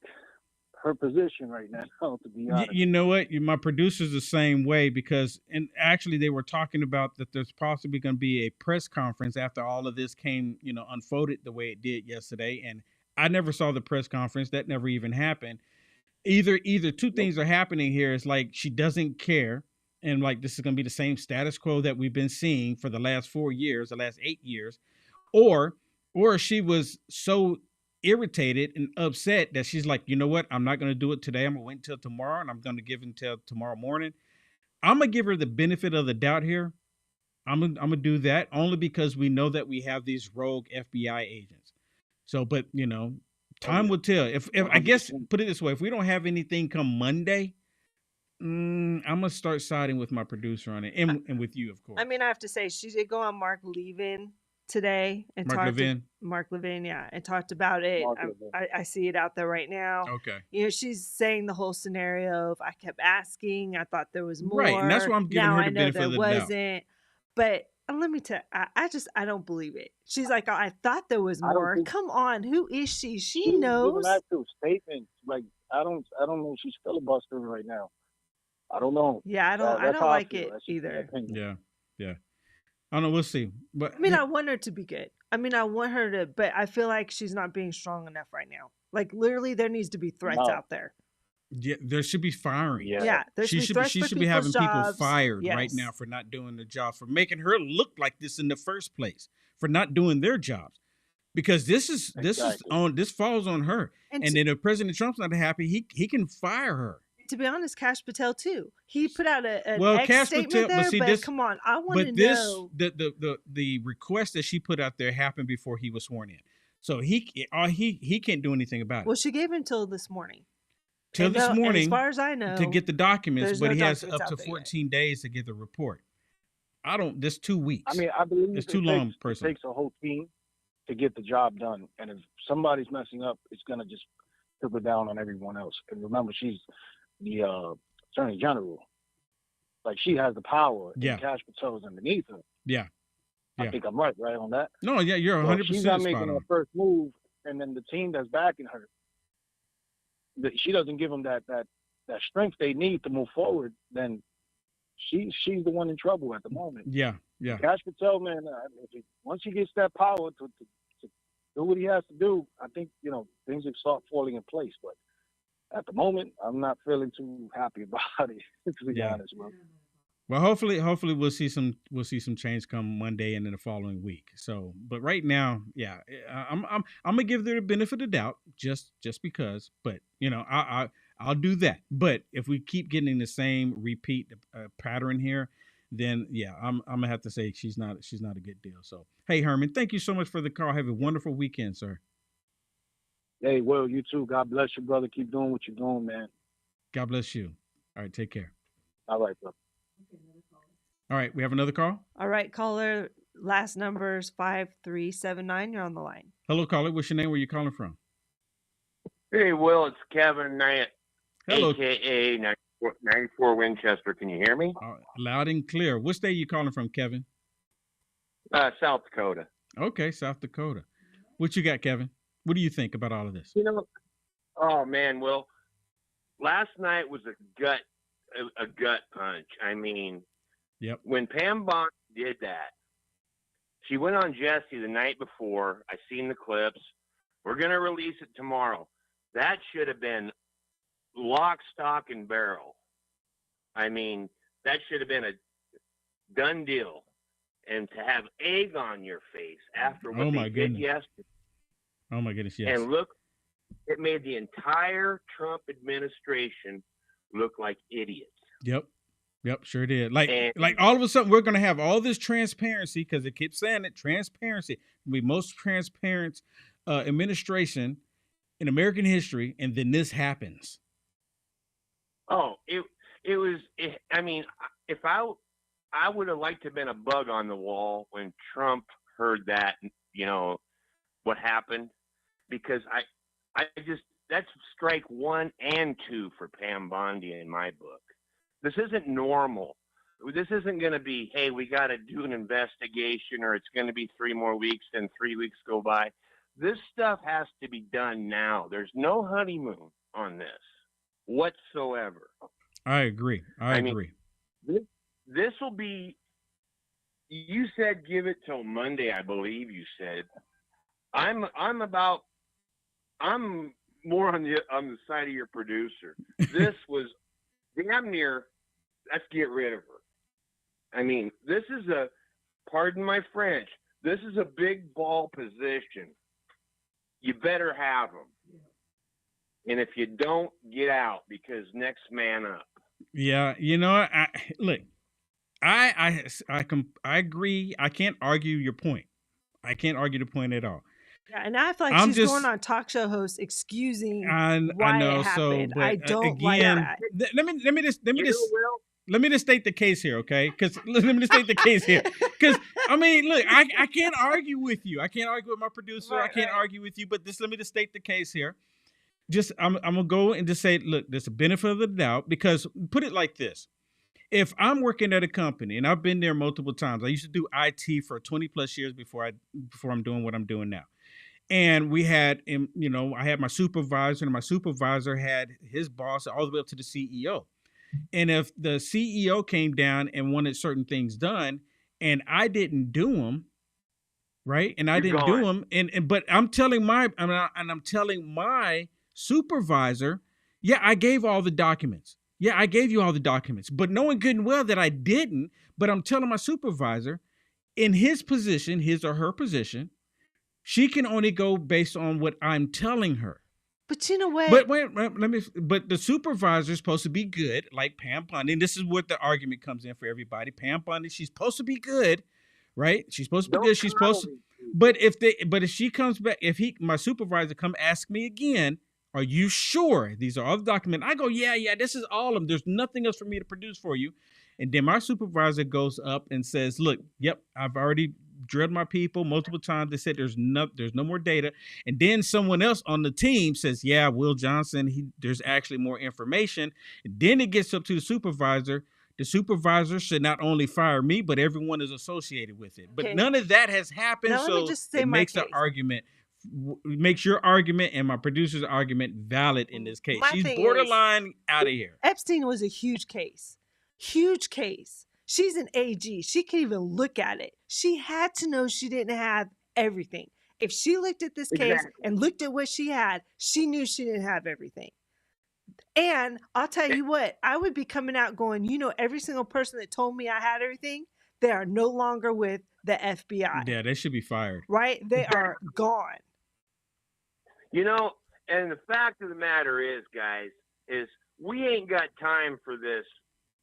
S12: her position right now, to be honest.
S1: You know what? My producer's the same way because, and actually they were talking about that there's possibly going to be a press conference after all of this came, unfolded the way it did yesterday. And I never saw the press conference. That never even happened. Either two things are happening here. It's like she doesn't care. And like, this is going to be the same status quo that we've been seeing for the last 4 years, the last 8 years, or she was so irritated and upset that she's like, you know what? I'm not going to do it today. I'm going to wait until tomorrow, and I'm going to give until tomorrow morning. I'm going to give her the benefit of the doubt here. I'm going to do that only because we know that we have these rogue FBI agents. So, but time will tell. If I guess, put it this way, if we don't have anything come Monday, I'm going to start siding with my producer on it and with you, of course.
S3: I mean, I have to say, she did go on Mark Levin today and Mark Levin, yeah, and talked about it. I see it out there right now.
S1: Okay.
S3: She's saying the whole scenario of I kept asking, I thought there was more.
S1: Right, and that's why I'm giving her the benefit of the doubt.
S3: Wasn't. But let me tell you, I don't believe it. She's like, I thought there was more. Come on, who is she? She knows.
S12: Giving actual statements. Like I don't know. She's filibustering right now. I don't know.
S3: Yeah, I don't like it either.
S1: Yeah. I don't know. We'll see. But
S3: I mean, I want her to be good. I mean, I want her to, but I feel like she's not being strong enough right now. Like literally, there needs to be threats out there.
S1: Yeah, there should be firing.
S3: Yeah, there should be threats.
S1: She should be having people fired right now for not doing the job, for making her look like this in the first place, for not doing their jobs. Because this falls on her. And then if President Trump's not happy, he can fire her.
S3: To be honest, Kash Patel too. He put out an statement there, but come on, I want to know.
S1: The request that she put out there happened before he was sworn in, so he can't do anything about it.
S3: Well, she gave him till this morning.
S1: As
S3: far as I know,
S1: to get the documents, but he has up to 14 days to get the report. This 2 weeks.
S12: I mean, I believe
S1: it's too long.
S12: It takes a whole team to get the job done, and if somebody's messing up, it's gonna just trickle down on everyone else. And remember, she's the Attorney General. Like, she has the power.
S1: Yeah.
S12: And Kash Patel is underneath her.
S1: Yeah.
S12: I think I'm right on that.
S1: No, yeah, you're 100%
S12: she's not making her first move, and then the team that's backing her, she doesn't give them that strength they need to move forward, then she's the one in trouble at the moment.
S1: Yeah.
S12: Kash Patel, man, once he gets that power to do what he has to do, I think, things will start falling in place. But at the moment, I'm not feeling too happy about it, to be honest, bro.
S1: Well, hopefully we'll see some change come Monday and then the following week. So, but right now, yeah, I'm gonna give her the benefit of the doubt just because. But I'll do that. But if we keep getting the same repeat pattern here, then yeah, I'm gonna have to say she's not a good deal. So, hey, Herman, thank you so much for the call. Have a wonderful weekend, sir.
S12: Hey, Will, you too. God bless you, brother. Keep doing what you're doing, man.
S1: God bless you. All right, take care.
S12: All right, bro.
S1: All right, we have another call.
S3: All right, caller. Last number is 5379. You're on the line.
S1: Hello, caller. What's your name? Where you calling from?
S13: Hey, Will, it's Kevin Knight,
S1: Hello.
S13: AKA 94 Winchester. Can you hear me?
S1: Loud and clear. What state are you calling from, Kevin?
S13: South Dakota.
S1: Okay, South Dakota. What you got, Kevin? What do you think about all of this?
S13: Oh man, Will, last night was a gut punch. I mean,
S1: yep.
S13: When Pam Bondi did that, she went on Jesse the night before. I seen the clips. We're gonna release it tomorrow. That should have been lock, stock, and barrel. I mean, that should have been a done deal. And to have egg on your face after what they did yesterday.
S1: Oh my goodness, yes.
S13: And look, it made the entire Trump administration look like idiots.
S1: Yep, sure did. Like all of a sudden, we're going to have all this transparency because it keeps saying it, transparency. The most transparent administration in American history, and then this happens.
S13: Oh, it was. I mean, if I would have liked to have been a bug on the wall when Trump heard that, what happened. because that's strike 1 and 2 for Pam Bondi in my book. This isn't normal. This isn't going to be, hey, we got to do an investigation, or it's going to be 3 more weeks, then 3 weeks go by. This stuff has to be done now. There's no honeymoon on this whatsoever.
S1: I agree. I agree.
S13: This will be, you said give it till Monday, I believe you said. I'm more on the side of your producer. This was damn near, let's get rid of her. I mean, this is pardon my French, this is a big ball position. You better have them. And if you don't, get out, because next man up.
S1: Yeah, I agree. I can't argue your point. I can't argue the point at all.
S3: Yeah, and I feel like she's going on talk show hosts excusing why it happened.
S1: But
S3: I don't
S1: again,
S3: like that.
S1: Let me just state the case here, okay? Because let me just state the case here. Because I mean, look, I can't argue with you. I can't argue with my producer. Right, I can't argue with you. But let me just state the case here. I'm gonna go and just say, look, there's a benefit of the doubt, because put it like this. If I'm working at a company, and I've been there multiple times, I used to do IT for 20 plus years before I'm doing what I'm doing now. And we had, I had my supervisor, and my supervisor had his boss all the way up to the CEO. And if the CEO came down and wanted certain things done, and I didn't do them, right? And I didn't do them, but I'm telling my supervisor, yeah, I gave all the documents. Yeah, I gave you all the documents, but knowing good and well that I didn't. But I'm telling my supervisor, in his position, his or her position, she can only go based on what I'm telling her.
S3: But you know what?
S1: But the supervisor is supposed to be good, like Pam Bondi. And this is what the argument comes in for everybody. Pam Bondi, she's supposed to be good, right? She's supposed to be good. She's supposed to. But if she comes back, my supervisor come ask me again, are you sure these are all the documents? I go, yeah, this is all of them. There's nothing else for me to produce for you. And then my supervisor goes up and says, look, yep, I've already drilled my people multiple times. They said there's no more data. And then someone else on the team says, yeah, Will Johnson, there's actually more information. And then it gets up to the supervisor. The supervisor should not only fire me, but everyone is associated with it. But none of that has happened.
S3: Now,
S1: so it makes the argument, makes your argument and my producer's argument valid in this case. She's borderline out of here.
S3: Epstein was a huge case. Huge case. She's an AG. She can even look at it. She had to know she didn't have everything. If she looked at this case and looked at what she had, she knew she didn't have everything. And I'll tell you what, I would be coming out going, every single person that told me I had everything, they are no longer with the FBI.
S1: Yeah, they should be fired.
S3: Right? They are gone.
S13: And the fact of the matter is, guys, is we ain't got time for this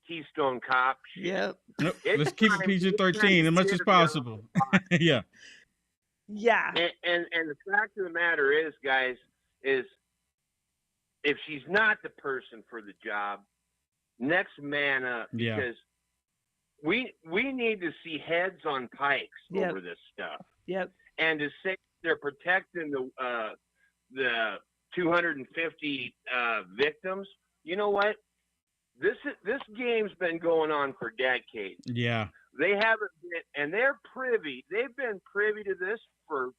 S13: Keystone Cop shit.
S3: Yep.
S1: Nope. Let's keep it PG-13 as much as possible. Yeah.
S3: Yeah.
S13: And the fact of the matter is, guys, is if she's not the person for the job, next man up. Because we need to see heads on pikes over this stuff.
S3: Yep.
S13: And to say they're protecting the 250 victims, you know what? This game's been going on for decades.
S1: Yeah.
S13: They haven't been, and they've been privy to this for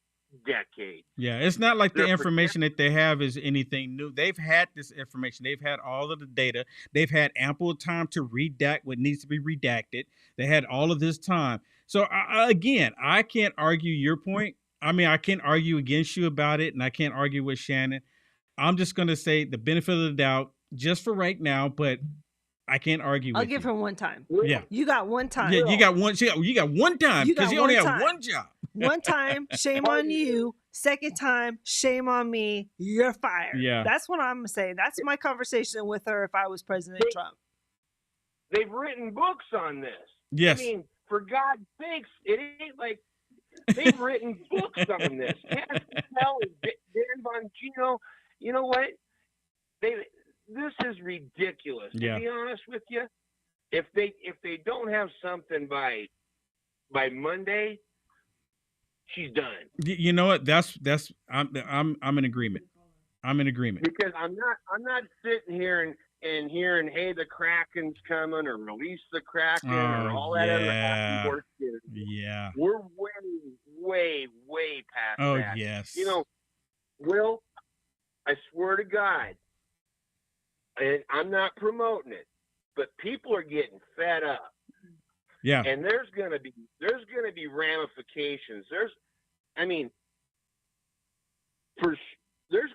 S13: decades.
S1: Yeah, it's not like the information that they have is anything new. They've had this information. They've had all of the data. They've had ample time to redact what needs to be redacted. They had all of this time. So again, I can't argue your point. I mean, I can't argue against you about it, and I can't argue with Shannon. I'm just going to say the benefit of the doubt just for right now, but I can't argue with you.
S3: I'll give her one time.
S1: Yeah.
S3: You got one time.
S1: Yeah, you got one time because you only have one job.
S3: One time, shame on you. Second time, shame on me. You're fired.
S1: Yeah.
S3: That's what I'm going to say. That's my conversation with her if I was President Trump.
S13: They've written books on this.
S1: Yes.
S13: I mean, for God's sakes, it ain't like they've written books on this. Kash Patel and Dan Bongino, you know what? This is ridiculous.
S1: Yeah.
S13: To be honest with you, if they don't have something by Monday, she's done.
S1: You know what? I'm in agreement. I'm in agreement.
S13: Because I'm not sitting here and hearing, hey, the Kraken's coming, or release the Kraken, or all that other happy horse shit.
S1: Yeah.
S13: We're way past that.
S1: Oh, yes.
S13: You know, Will, I swear to God, and I'm not promoting it, but people are getting fed up.
S1: Yeah.
S13: And there's gonna be ramifications. There's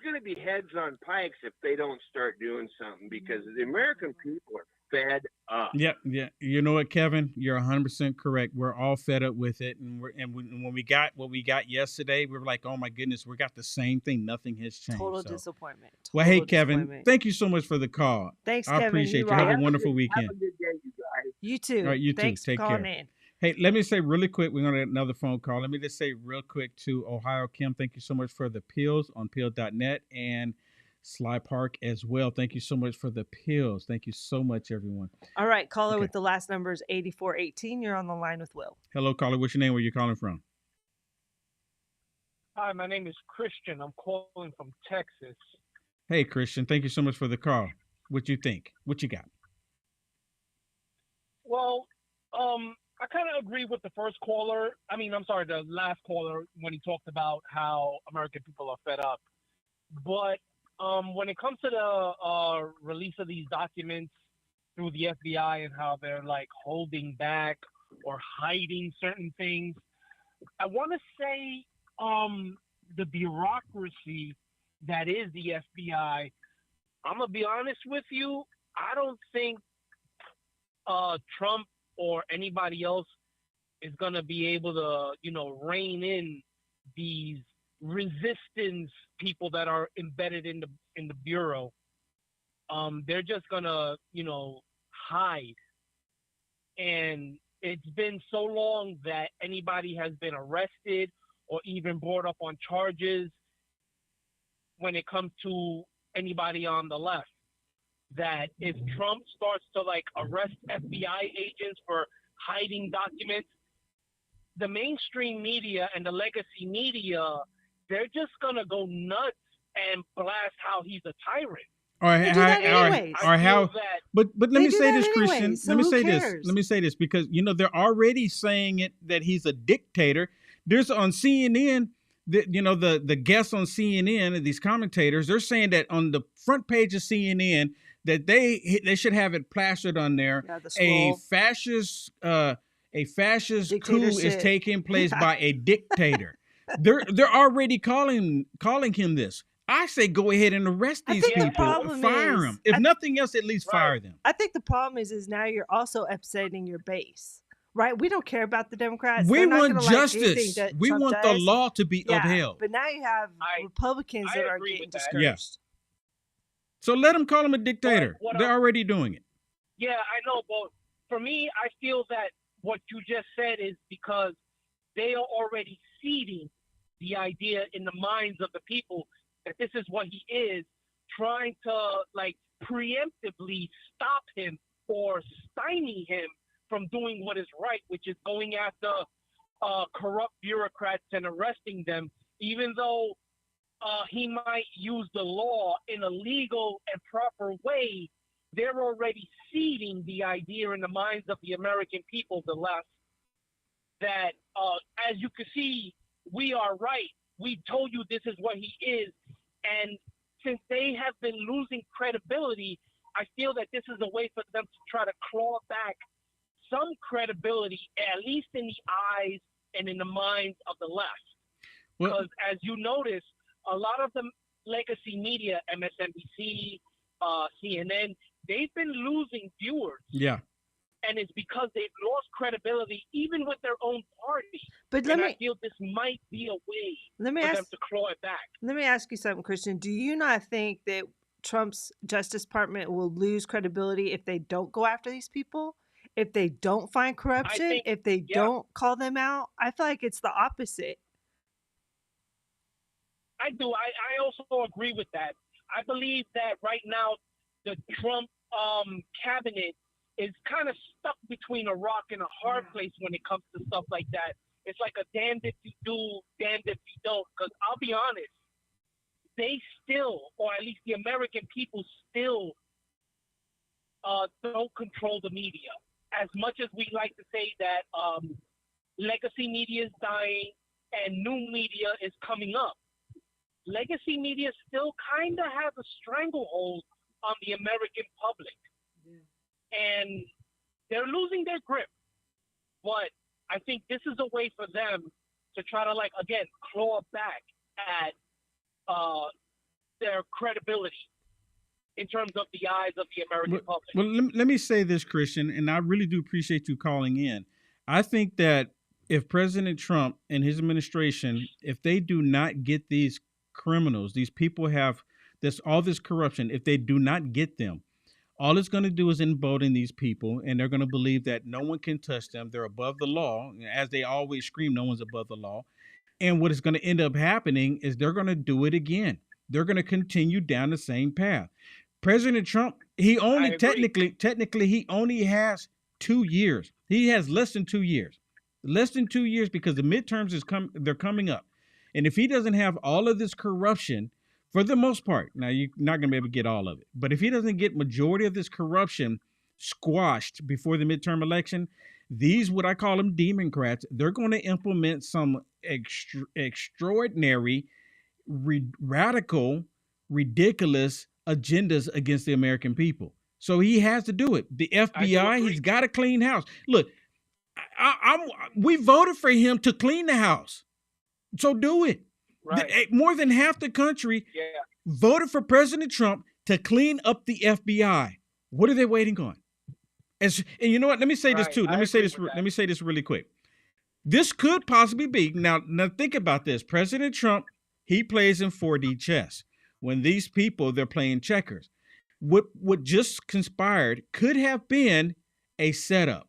S13: gonna be heads on pikes if they don't start doing something, because the American people are fed up.
S1: Yeah. You know what, Kevin? You're 100% correct. We're all fed up with it, and when we got what we got yesterday, we were like, "Oh my goodness, we got the same thing. Nothing has changed."
S3: Total disappointment.
S1: Well, hey, Kevin, thank you so much for the call.
S3: Thanks,
S1: I
S3: Kevin.
S1: appreciate you. Have a wonderful weekend.
S13: Have a good day, you guys.
S3: You too.
S1: All right, you
S3: Thanks
S1: too. Take
S3: for
S1: care.
S3: calling in.
S1: Hey, let me say really quick, we're going to get another phone call. Let me just say real quick to Ohio Kim, thank you so much for the pills on pill.net, and Sly Park as well. Thank you so much for the pills. Thank you so much, everyone.
S3: All right, caller with the last number is 8418. You're on the line with Will.
S1: Hello, caller. What's your name? Where you calling from?
S14: Hi, my name is Christian. I'm calling from Texas.
S1: Hey, Christian. Thank you so much for the call. What you think? What you got?
S14: Well, I kind of agree with the the last caller when he talked about how American people are fed up. But when it comes to the release of these documents through the FBI and how they're like holding back or hiding certain things, I want to say the bureaucracy that is the FBI, I'm going to be honest with you, I don't think Trump or anybody else is going to be able to, rein in these resistance people that are embedded in the bureau. They're just going to, hide. And it's been so long that anybody has been arrested or even brought up on charges when it comes to anybody on the left, that if Trump starts to arrest FBI agents for hiding documents, the mainstream media and the legacy media, they're just going to go nuts and blast how he's a tyrant.
S1: But let me say this, Christian. Let me say this because they're already saying it, that he's a dictator. There's on CNN, the guests on CNN, these commentators, they're saying that on the front page of CNN that they should have it plastered on there. A fascist coup is taking place by a dictator. They're already calling him this. I say go ahead and arrest these people, fire them. If nothing else, at least fire them.
S3: I think the problem is now you're also upsetting your base, right? We don't care about the Democrats.
S1: We want justice. We want the law to be upheld.
S3: But now you have Republicans that are getting discouraged.
S1: Yeah. So let them call him a dictator. They're already doing it.
S14: Yeah, I know, but for me, I feel that what you just said is because they are already seeding the idea in the minds of the people that this is what he is, trying to preemptively stop him or stymie him from doing what is right, which is going after corrupt bureaucrats and arresting them, even though he might use the law in a legal and proper way. They're already seeding the idea in the minds of the American people, the left, that as you can see, we are right. We told you this is what he is. And since they have been losing credibility, I feel that this is a way for them to try to claw back some credibility, at least in the eyes and in the minds of the left. Because as you notice, a lot of the legacy media, MSNBC, CNN, they've been losing viewers.
S1: Yeah.
S14: And it's because they've lost credibility even with their own party.
S3: But
S14: I feel this might be a way for them to claw it back.
S3: Let me ask you something, Christian. Do you not think that Trump's Justice Department will lose credibility if they don't go after these people? If they don't find corruption? If they don't call them out? I feel like it's the opposite.
S14: I do. I also agree with that. I believe that right now the Trump cabinet is kind of stuck between a rock and a hard place when it comes to stuff like that. it's like a damned if you do, damned if you don't. Because I'll be honest, they still, or at least the American people still, don't control the media. As much as we like to say that legacy media is dying and new media is coming up, legacy media still kind of has a stranglehold on the American public. And they're losing their grip. But I think this is a way for them to try to, like, again, claw back at their credibility in terms of the eyes of the American public.
S1: Well, let me say this, Christian, and I really do appreciate you calling in. I think that if President Trump and his administration, if they do not get these criminals, these people have all this corruption, if they do not get them, all it's going to do is embolden these people, and they're going to believe that no one can touch them. They're above the law. As they always scream, no one's above the law. And what is going to end up happening is they're going to do it again. They're going to continue down the same path. President Trump, he only technically he only has 2 years. He has less than 2 years. Less than 2 years, because the midterms they're coming up. And if he doesn't have all of this corruption, for the most part, now you're not going to be able to get all of it, but if he doesn't get majority of this corruption squashed before the midterm election, these, what I call them Democrats, they're going to implement some extraordinary, radical, ridiculous agendas against the American people. So he has to do it. The FBI, he's got to clean house. Look, we voted for him to clean the house. So do it. Right. More than half the country voted for President Trump to clean up the FBI. What are they waiting on? And you know what? Let me say this too. Let me say this really quick. This could possibly be, now think about this. President Trump, he plays in 4D chess. When these people, they're playing checkers. What just conspired could have been a setup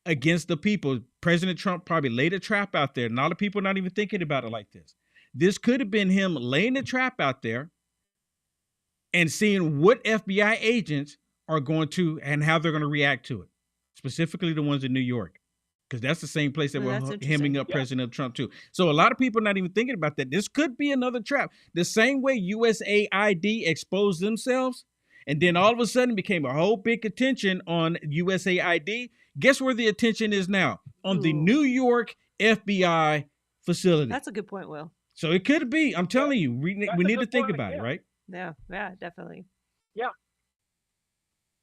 S1: against the people. President Trump probably laid a trap out there, and a lot of people are not even thinking about it like this. This could have been him laying a trap out there and seeing what FBI agents are going to and how they're going to react to it, specifically the ones in New York, because that's the same place that we're hemming up President Trump too. So a lot of people are not even thinking about that. This could be another trap. The same way USAID exposed themselves and then all of a sudden became a whole big attention on USAID. Guess where the attention is now? On the New York FBI facility.
S3: That's a good point, Will.
S1: So it could be. I'm telling you, we need to think about it, right?
S3: Yeah, definitely.
S14: Yeah.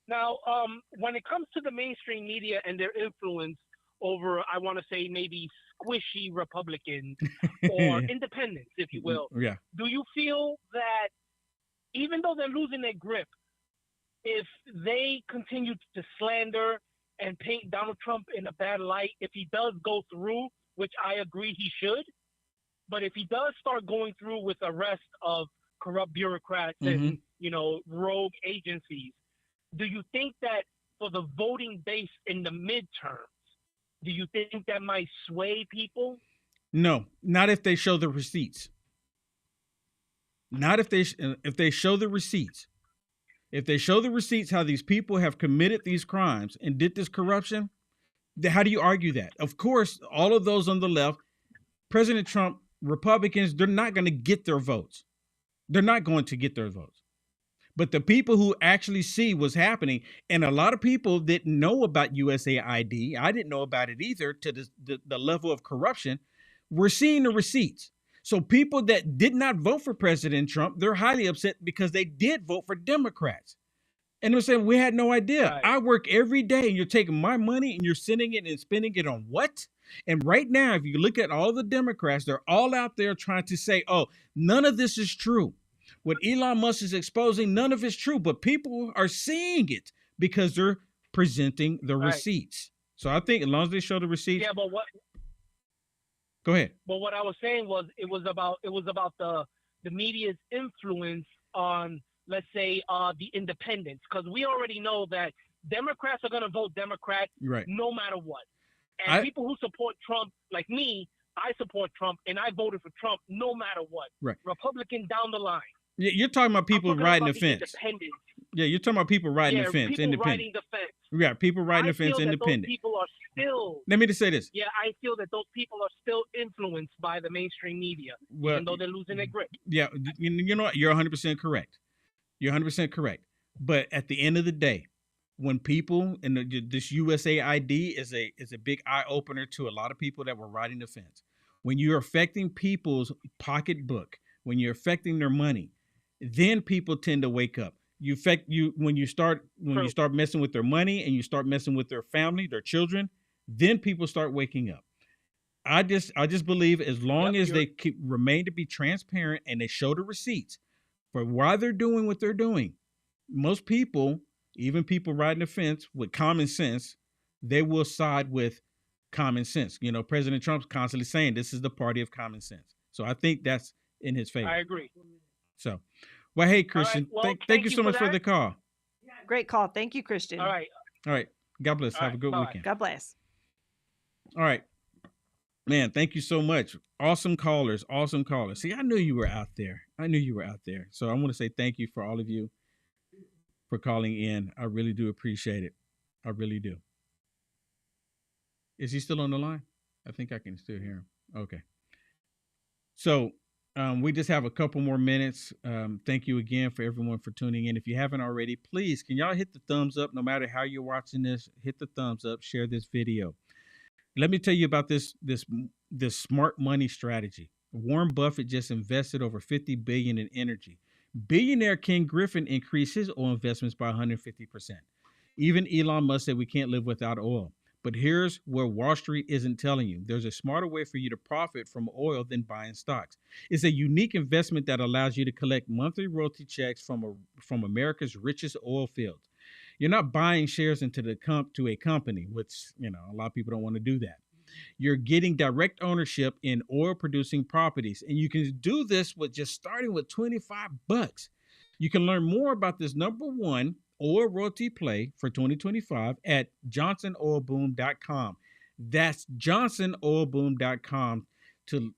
S14: Now, when it comes to the mainstream media and their influence over, I want to say, maybe squishy Republicans or independents, if you will, do you feel that even though they're losing their grip, if they continue to slander and paint Donald Trump in a bad light, if he does go through, which I agree he should, but if he does start going through with arrest of corrupt bureaucrats and, rogue agencies, do you think that for the voting base in the midterms, do you think that might sway people?
S1: No, not if they show the receipts. Not if they show the receipts. If they show the receipts how these people have committed these crimes and did this corruption, how do you argue that? Of course, all of those on the left, President Trump, Republicans, they're not going to get their votes. They're not going to get their votes. But the people who actually see what's happening, and a lot of people didn't know about USAID, I didn't know about it either, to the level of corruption, we're seeing the receipts. So people that did not vote for President Trump, they're highly upset because they did vote for Democrats. And they're saying, we had no idea. Right. I work every day and you're taking my money and you're sending it and spending it on what? And right now, if you look at all the Democrats, they're all out there trying to say, oh, none of this is true. What Elon Musk is exposing, none of it's true. But people are seeing it because they're presenting the receipts. So I think as long as they show the receipts.
S14: Yeah, but what?
S1: Go ahead.
S14: But what I was saying was it was about the media's influence on, let's say, the independents, because we already know that Democrats are going to vote Democrat no matter what. And people who support Trump, like me, I support Trump and I voted for Trump no matter what.
S1: Right.
S14: Republican down the line.
S1: Yeah, you're talking about people riding the fence. Yeah, you're talking about people riding the fence.
S14: People riding the fence.
S1: Yeah, people riding the fence independent.
S14: People are still.
S1: Let me just say this.
S14: Yeah, I feel that those people are still influenced by the mainstream media, even though they're losing their grip.
S1: Yeah, you know what? You're 100% correct. You're 100% correct. But at the end of the day, when people, and this USAID is a big eye opener to a lot of people that were riding the fence. When you're affecting people's pocketbook, when you're affecting their money, then people tend to wake up. When you start messing with their money and you start messing with their family, their children, then people start waking up. I just believe as long as they remain to be transparent and they show the receipts for why they're doing what they're doing, most people, even people riding the fence with common sense, they will side with common sense. You know, President Trump's constantly saying this is the party of common sense. So I think that's in his favor.
S14: I agree.
S1: So, well, hey, Christian,
S14: All right, well,
S1: thank you so much for the call.
S3: Great call. Thank you, Christian.
S14: All right.
S1: All right. God bless. Have a good weekend.
S3: God bless.
S1: All right. Man, thank you so much. Awesome callers. Awesome callers. See, I knew you were out there. So I want to say thank you for all of you for calling in. I really do appreciate it. I really do. Is he still on the line? I think I can still hear him. Okay. So we just have a couple more minutes. Thank you again for everyone for tuning in. If you haven't already, please, can y'all hit the thumbs up? No matter how you're watching this, hit the thumbs up, share this video. Let me tell you about this smart money strategy. Warren Buffett just invested over $50 billion in energy. Billionaire Ken Griffin increased his oil investments by 150%. Even Elon Musk said we can't live without oil. But here's where Wall Street isn't telling you. There's a smarter way for you to profit from oil than buying stocks. It's a unique investment that allows you to collect monthly royalty checks from America's richest oil fields. You're not buying shares into to a company, which, you know, a lot of people don't want to do that. You're getting direct ownership in oil producing properties, and you can do this with just starting with $25. You can learn more about this #1 oil royalty play for 2025 at JohnsonOilBoom.com. That's JohnsonOilBoom.com to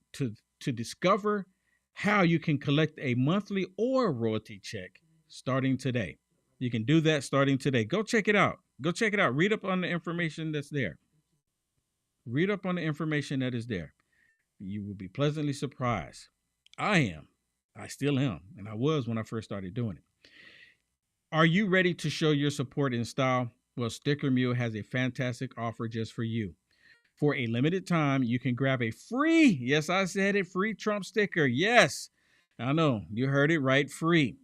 S1: discover how you can collect a monthly oil royalty check starting today. You can do that starting today. Go check it out. Read up on the information that's there. You will be pleasantly surprised. I still am. And I was when I first started doing it. Are you ready to show your support in style? Well, Sticker Mule has a fantastic offer just for you. For a limited time, you can grab a free, yes, I said it, free Trump sticker. Yes, I know, you heard it right, free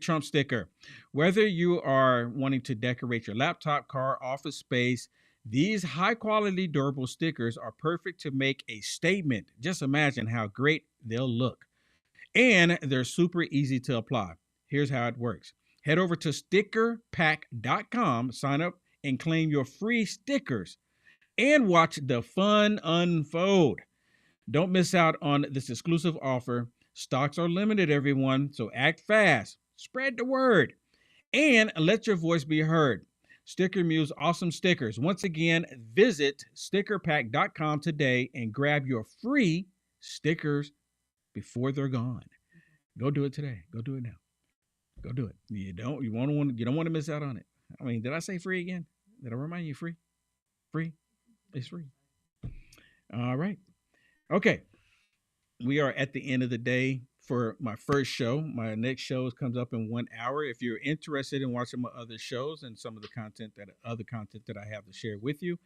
S1: Trump sticker. Whether you are wanting to decorate your laptop, car, office space, these high-quality, durable stickers are perfect to make a statement. Just imagine how great they'll look. And they're super easy to apply. Here's how it works. Head over to stickerpack.com, sign up, and claim your free stickers. And watch the fun unfold. Don't miss out on this exclusive offer. Stocks are limited, everyone, so act fast. Spread the word. And let your voice be heard. Sticker Mule's awesome stickers. Once again, visit stickerpack.com today and grab your free stickers before they're gone. Go do it today. Go do it now. Go do it. You don't want to miss out on it. I mean, did I say free again? Did I remind you free? Free? It's free. All right. Okay. We are at the end of the day for my first show. My next show comes up in 1 hour. If you're interested in watching my other shows and some of the other content that I have to share with you,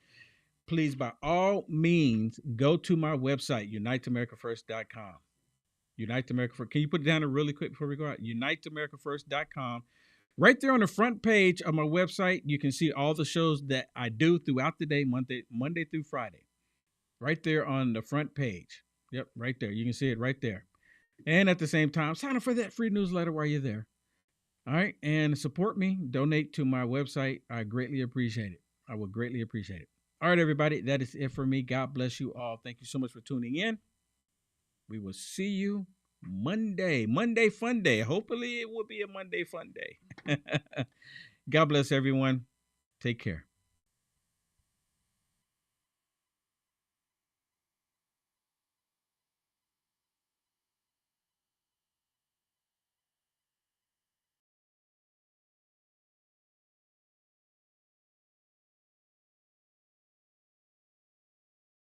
S1: please, by all means, go to my website, uniteamericafirst.com. Unite America First. Can you put it down there really quick before we go out? uniteamericafirst.com. Right there on the front page of my website, you can see all the shows that I do throughout the day, Monday through Friday. Right there on the front page. Yep, right there. You can see it right there. And at the same time, sign up for that free newsletter while you're there. All right, and support me. Donate to my website. I greatly appreciate it. I would greatly appreciate it. All right, everybody, that is it for me. God bless you all. Thank you so much for tuning in. We will see you Monday. Monday Fun Day. Hopefully it will be a Monday Fun Day. God bless everyone. Take care.